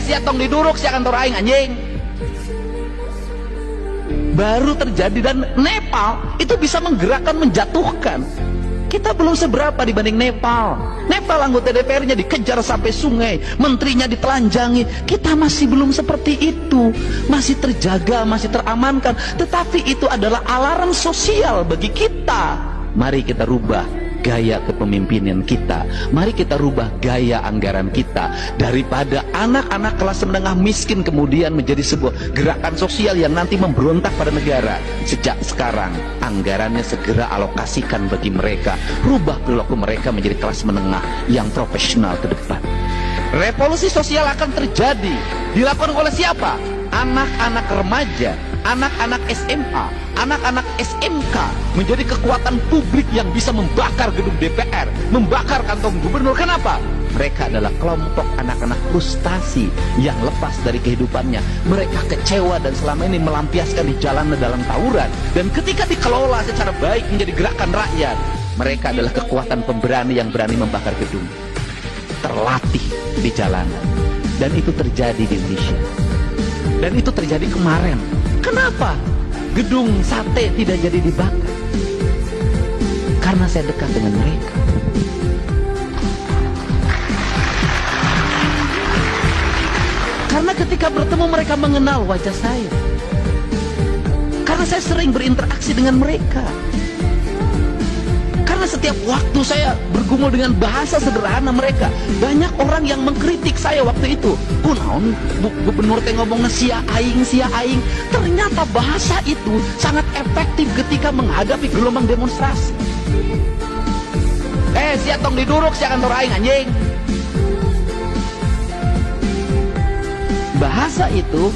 siap tong diduruk si kantor aing anjing. Baru terjadi, dan Nepal itu bisa menggerakkan, menjatuhkan. Kita belum seberapa dibanding Nepal. Nepal anggota DPR-nya dikejar sampai sungai, menterinya ditelanjangi. Kita masih belum seperti itu, masih terjaga, masih teramankan. Tetapi itu adalah alarm sosial bagi kita. Mari kita rubah gaya kepemimpinan kita. Mari kita rubah gaya anggaran kita. Daripada anak-anak kelas menengah miskin kemudian menjadi sebuah gerakan sosial yang nanti memberontak pada negara. Sejak sekarang anggarannya segera alokasikan bagi mereka. Rubah perilaku mereka menjadi kelas menengah yang profesional ke depan. Revolusi sosial akan terjadi. Dilakukan oleh siapa? Anak-anak remaja, anak-anak SMA, anak-anak SMK menjadi kekuatan publik yang bisa membakar gedung DPR, membakar kantong gubernur. Kenapa? Mereka adalah kelompok anak-anak frustasi yang lepas dari kehidupannya. Mereka kecewa dan selama ini melampiaskan di jalan dalam tawuran. Dan ketika dikelola secara baik menjadi gerakan rakyat, mereka adalah kekuatan pemberani yang berani membakar gedung. Terlatih di jalanan. Dan itu terjadi di Indonesia. Dan itu terjadi kemarin. Kenapa gedung sate tidak jadi dibakar? Karena saya dekat dengan mereka. Karena ketika bertemu mereka mengenal wajah saya. Karena saya sering berinteraksi dengan mereka. Karena setiap waktu saya bergumul dengan bahasa sederhana mereka. Banyak orang yang mengkritik saya waktu itu. Kunaon gubernur teh ngomongnya sia aing. Ternyata bahasa itu sangat efektif ketika menghadapi gelombang demonstrasi. Siap tong diduruk si kantor aing anjing. Bahasa itu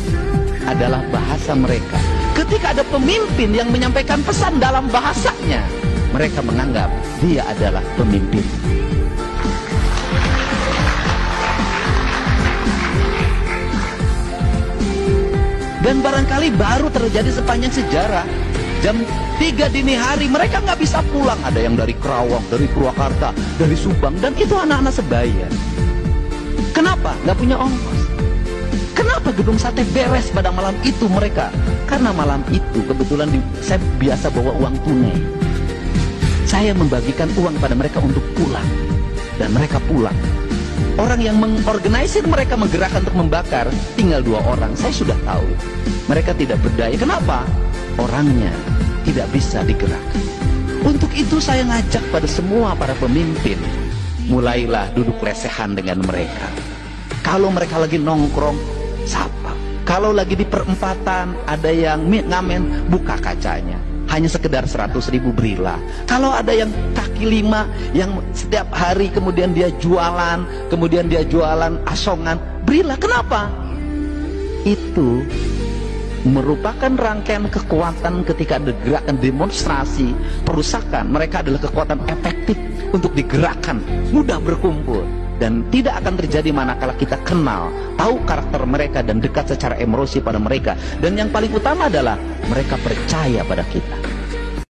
adalah bahasa mereka. Ketika ada pemimpin yang menyampaikan pesan dalam bahasanya, mereka menganggap dia adalah pemimpin. Dan barangkali baru terjadi sepanjang sejarah. Jam 3 dini hari mereka nggak bisa pulang. Ada yang dari Kerawang, dari Purwakarta, dari Subang. Dan itu anak-anak sebaya. Kenapa? Nggak punya ongkos. Kenapa gedung sate beres pada malam itu mereka? Karena malam itu kebetulan saya biasa bawa uang tunai. Saya membagikan uang pada mereka untuk pulang. Dan mereka pulang. Orang yang mengorganisir mereka menggerakkan untuk membakar tinggal 2 orang. Saya sudah tahu. Mereka tidak berdaya. Kenapa? Orangnya tidak bisa digerakkan. Untuk itu saya ngajak pada semua para pemimpin, mulailah duduk lesehan dengan mereka. Kalau mereka lagi nongkrong, sapa. Kalau lagi di perempatan ada yang ngamen, buka kacanya. Hanya sekedar 100.000 berilah. Kalau ada yang kaki 5 yang setiap hari kemudian dia jualan, asongan, berilah. Kenapa? Itu merupakan rangkaian kekuatan ketika ada gerakan demonstrasi, perusakan. Mereka adalah kekuatan efektif untuk digerakkan, mudah berkumpul. Dan tidak akan terjadi manakala kita kenal, tahu karakter mereka dan dekat secara emosi pada mereka. Dan yang paling utama adalah mereka percaya pada kita.